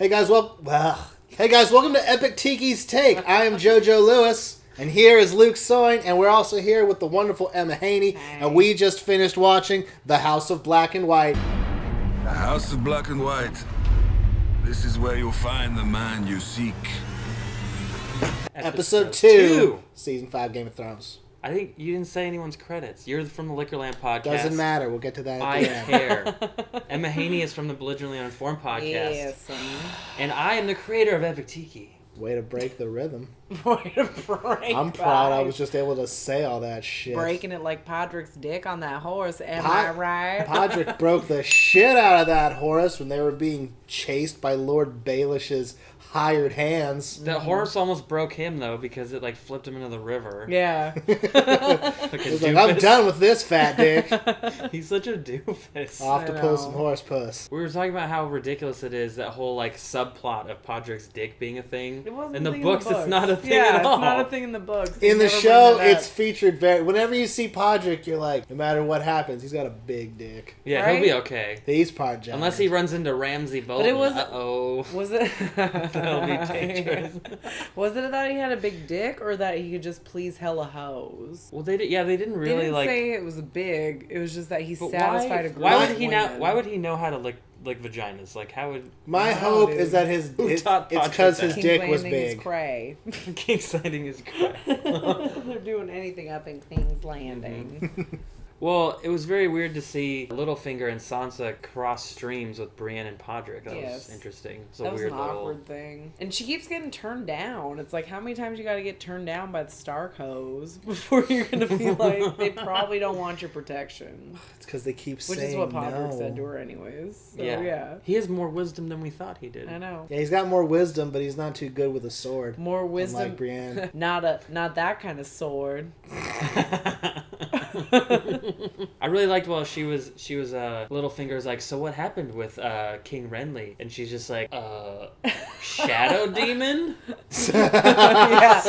Hey guys, welcome to Epic Tiki's Take. I am JoJo Lewis, and here is Luke Soin, and we're also here with the wonderful Emma Haney, and we just finished watching The House of Black and White. The House of Black and White. This is where you'll find the man you seek. Episode 2, Season 5, Game of Thrones. I think you didn't say anyone's credits. You're from the Liquorland podcast. Doesn't matter. We'll get to that at the end. I care. Emma Haney is from the Belligerently Uninformed podcast. Yes. And I am the creator of Epic Tiki. Way to break the rhythm. Way to break. I'm proud I was just able to say all that shit. Breaking it like Podrick's dick on that horse. Am I right? Podrick broke the shit out of that horse when they were being chased by Lord Baelish's hired hands. The horse almost broke him, though, because it, flipped him into the river. Yeah. He's like, I'm done with this fat dick. He's such a doofus. Off to pull some horse puss. We were talking about how ridiculous it is, that whole, subplot of Podrick's dick being a thing. It wasn't in the thing books, in the it's not a thing yeah, at all. It's not a thing in the books. In the show, it's featured very... Whenever you see Podrick, you're like, no matter what happens, he's got a big dick. Yeah, right? He'll be okay. He's part giant. Unless he runs into Ramsay Bolton. But it was... Uh-oh. Was it... That'll be dangerous. Was it that he had a big dick, or that he could just please hella hoes? Well, they didn't really, They didn't say it was big. It was just that he but satisfied a group why of would he women. Why would he know how to lick vaginas? How would... My hope is that it's because his dick was big. King's Cray. King's Landing is great. They're doing anything up in King's Landing. Mm-hmm. Well, it was very weird to see Littlefinger and Sansa cross streams with Brienne and Podrick. That was interesting. It's That was weird an awkward thing. And she keeps getting turned down. It's like, how many times you gotta get turned down by the Stark hoes before you're gonna be like, they probably don't want your protection. It's because they keep Which saying is what Podrick no. said to her anyways. So, Yeah. yeah. He has more wisdom than we thought he did. I know. Yeah, he's got more wisdom, but he's not too good with a sword. More wisdom. Like Brienne. Not that kind of sword. I really liked while she was Littlefinger's like, so what happened with King Renly? And she's just like, shadow demon? Yeah.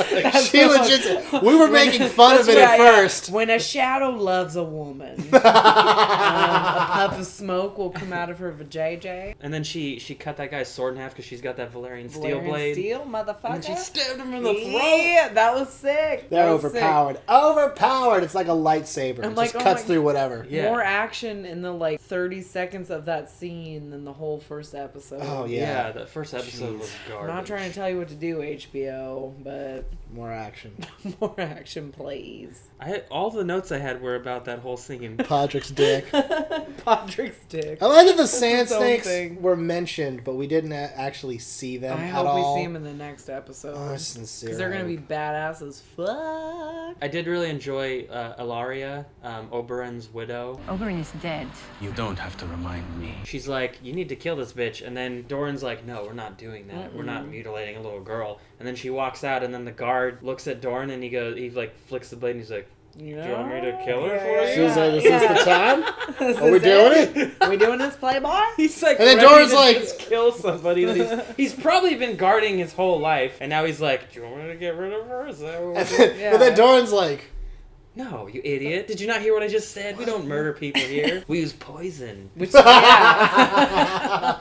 She legit. We were making fun of it at first. When a shadow loves a woman, a puff of smoke will come out of her vajayjay. And then she cut that guy's sword in half because she's got that Valyrian steel blade. Steel, motherfucker. And then she stabbed him in the throat. Yeah, that was sick. They're That was overpowered. sick. Overpowered. It's like a lightsaber. I'm It like, just oh cuts my- through whatever. Yeah. More action in the 30 seconds of that scene than the whole first episode. Oh, yeah. Yeah, that first episode was I'm garbage. not trying to tell you what to do, HBO, but More action. more action, please. All the notes I had were about that whole scene. Podrick's dick. Podrick's dick. I like that the sand its own snakes thing. were mentioned, but we didn't actually see them I at hope all. we see him in the next episode. Oh, sincere. Because they're going to be badass as fuck. I did really enjoy Ilaria, Oberyn's widow. Oberyn is dead. You don't have to remind me. She's like, you need to kill this bitch. And then Doran's like, no, we're not doing that. We're not mutilating a little girl. And then she walks out, and then the guard looks at Doran, and he flicks the blade, and he's like, do you want me to kill her for you? She's like, is this the time? This Are we is doing it? Are we doing this, Playboy? He's like, And then ready Doran's to like- just kill somebody. That he's probably been guarding his whole life, and now he's like, do you want me to get rid of her? Is that what we're doing? Yeah. But then Doran's like, No, you idiot. Did you not hear what I just said? We don't murder people here. We use poison. Which, yeah.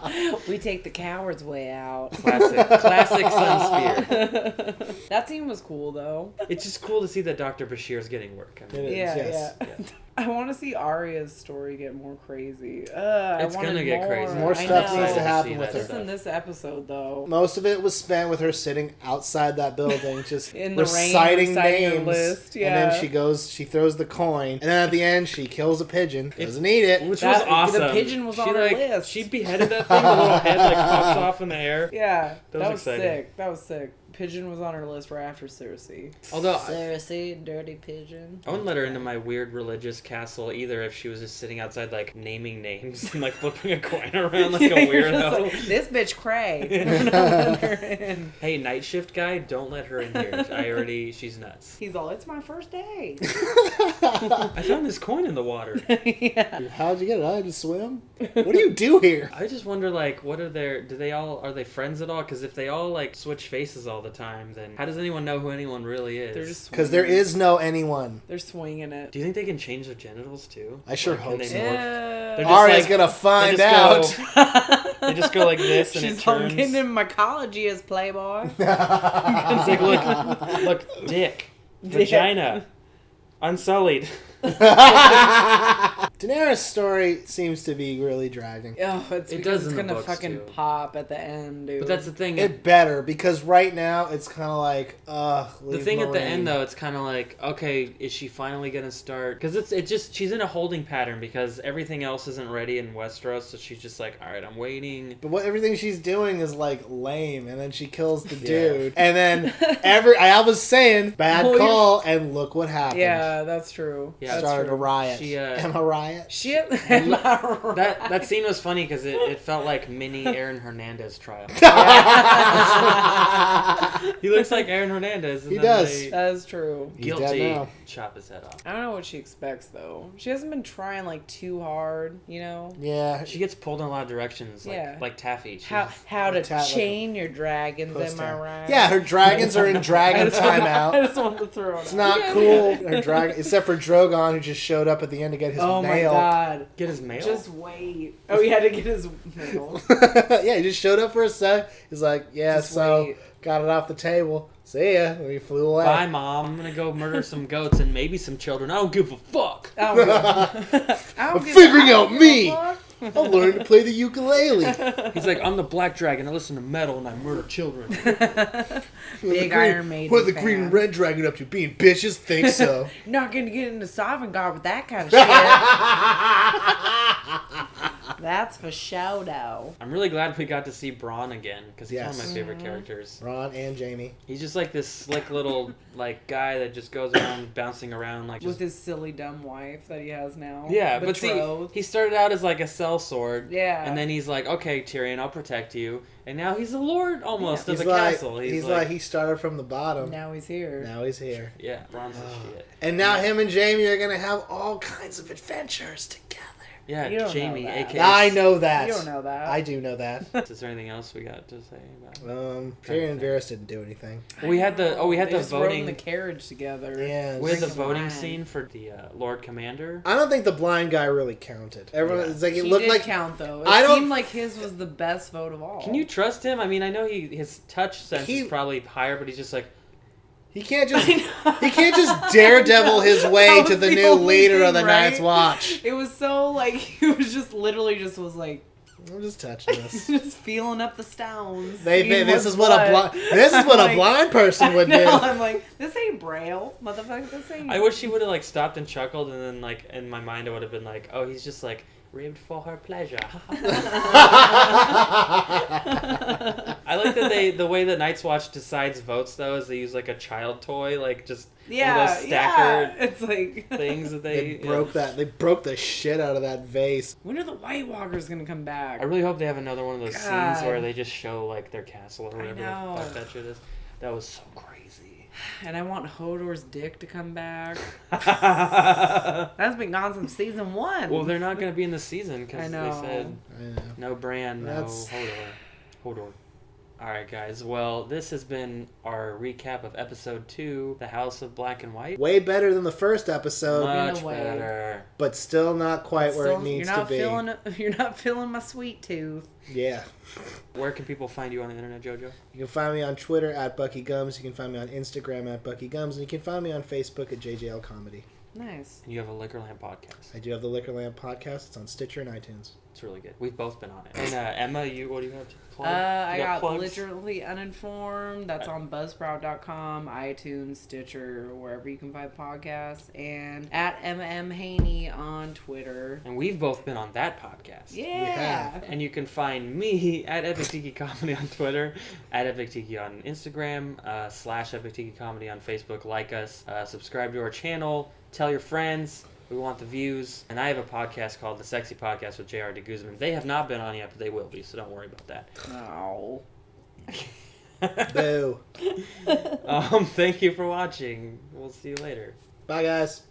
We take the coward's way out. Classic Sunspear. That scene was cool, though. It's just cool to see that Dr. Bashir's getting work. I mean, It is, Yeah, yes. yeah. I want to see Arya's story get more crazy. It's I wanted gonna get more. crazy. More I stuff know. needs to happen See with that her. Just in this episode, though. Most of it was spent with her sitting outside that building, just In the rain, reciting reciting her names. list, And then yeah. she throws the coin, and then at the end she kills a pigeon. Doesn't eat it. Which That- was awesome. the pigeon was on her list. She beheaded that thing. The little head pops off in the air. Yeah, That that was was exciting. sick. That was sick. Pigeon was on her list right after Cersei. Although Cersei, dirty pigeon. I wouldn't let her into my weird religious castle either if she was just sitting outside naming names and flipping a coin around like a weirdo. Like, this bitch cray. We're not letting her in. Hey, night shift guy, don't let her in here. She's nuts. He's all, it's my first day. I found this coin in the water. Yeah. How'd you get it? I had to swim? What do you do here? I just wonder, what are are they friends at all? Because if they all, switch faces all the time, then how does anyone know who anyone really is? They're just Because there is no anyone. They're swinging it. Do you think they can change their genitals too? I sure Can hope they so. morph? Yeah. They're just Arya's gonna find they out. just They just go like this, and She's it all turns. getting in mycology as Playboy. It's like, look, dick, vagina, unsullied. Daenerys' story seems to be really dragging. Oh, it's It because does it's in the gonna books, fucking too. pop at the end, dude. But that's the thing. It better, because right now it's kind of like, The leave thing at the Marine. end, though, it's kind of like, okay, is she finally gonna start? Because it just she's in a holding pattern because everything else isn't ready in Westeros, so she's just like, all right, I'm waiting. But everything she's doing is like lame, and then she kills the Yeah. dude, and then I was saying bad Well, call, and look what happened. yeah, that's true. Yeah, That's Started true. a riot. She, Emma riot. Shit. That scene was funny because it felt like mini Aaron Hernandez trial. He looks like Aaron Hernandez. And He then does. they- That is true. He's dead Guilty. now. Chop his head off. I don't know what she expects though. She hasn't been trying like too hard, you know. Yeah. She gets pulled in a lot of directions, like Yeah. Taffy. She's- How to Like chain your dragons? Post Am I time. right? Yeah, her dragons are in dragon I timeout. just want to throw it. It's out. not cool. Her dragon, except for Drogon, who just showed up at the end to get his Oh my mail. god! Get his mail. Just wait. Oh, he had to get his mail. Yeah, he just showed up for a sec. He's like, yeah, Just so wait. got it off the table. See ya. And he flew away. Bye, Mom. I'm gonna go murder some goats and maybe some children. I don't give a fuck. I don't give I'm a- figuring out I don't me. give a fuck. I'll learn to play the ukulele. He's like, I'm the Black Dragon. I listen to metal and I murder children. Big Iron Maiden. What are the fan. green and red dragon up to? Being bitches? Think so. Not gonna get into Sovngarde with that kind of shit. That's for show, though. I'm really glad we got to see Braun again because he's one of Yes. my favorite characters. Ron and Jamie. He's just like this slick little like guy that just goes around bouncing around like With just. his silly dumb wife that he has now. Yeah, but see, Betrothed. he started out as like a sellsword. Yeah. And then he's like, okay, Tyrion, I'll protect you. And now he's a lord almost of He's the like, castle. he's like he started from the bottom. Now he's here. Now he's here. yeah, Braun's the shit. And now him and Jamie are gonna have all kinds of adventures together. Yeah, You don't Jamie, know that. aka. I know that. You don't know that. I do know that. Is there anything else we got to say about? Tyrion and Varys didn't do anything. We had the They the just rode in voting. the carriage together. Yeah. We had the Drinking voting wine. scene for the Lord Commander. I don't think the blind guy really counted. Everyone, Yeah. it's like it He looked did like count though. It I don't- seemed like his was the best vote of all. Can you trust him? I mean, I know his touch sense He- is probably higher, but he's just like, he can't just I know. he can't just daredevil his way That to was the the new only leader of thing, the right? Night's Watch. It was so like he was just literally just was like I'm just touching this. just feeling up the stones. This seeing is what's what a Like, blind person would no, do. I'm like, this ain't Braille, motherfucker. This ain't. I wish he would have like stopped and chuckled, and then like in my mind I would have been like, oh, he's just like ribbed for her pleasure. I like that the way that Night's Watch decides votes though is they use like a child toy, like just one yeah, of those stacker yeah. It's like things that They broke that. They broke the shit out of that vase. When are the White Walkers gonna come back? I really hope they have another one of those scenes God. where they just show like their castle or whatever know. the fuck that shit is. That was so crazy. And I want Hodor's dick to come back. Well, That's been gone since season 1. they're not going to be in the season I because they know. said I know. no Bran, no That's- Hodor. All right, guys. Well, this has been our recap of episode 2, The House of Black and White. Way better than the first episode, Much a way. better. but still not quite where it Still, needs you're not to be. You're not feeling my sweet tooth. Yeah. Where can people find you on the internet, JoJo? You can find me on Twitter at Bucky Gums. You can find me on Instagram at Bucky Gums, and you can find me on Facebook at JJL Comedy. Nice. You have a Liquorland podcast. I do have the Liquor Lamp podcast. It's on Stitcher and iTunes. It's really good. We've both been on it. And Emma, what do you have to plug? I You got plugs? Literally Uninformed. That's on Buzzsprout.com, iTunes, Stitcher, wherever you can find podcasts. And at Emma Haney on Twitter. And we've both been on that podcast. Yeah. have. And you can find me at Epic Tiki Comedy on Twitter, at Epic Tiki on Instagram, / Epic Tiki Comedy on Facebook. Like us, subscribe to our channel, tell your friends. We want the views. And I have a podcast called The Sexy Podcast with JR de Guzman. They have not been on yet, but they will be, so don't worry about that. Oh. Boo. Thank you for watching. We'll see you later. Bye, guys.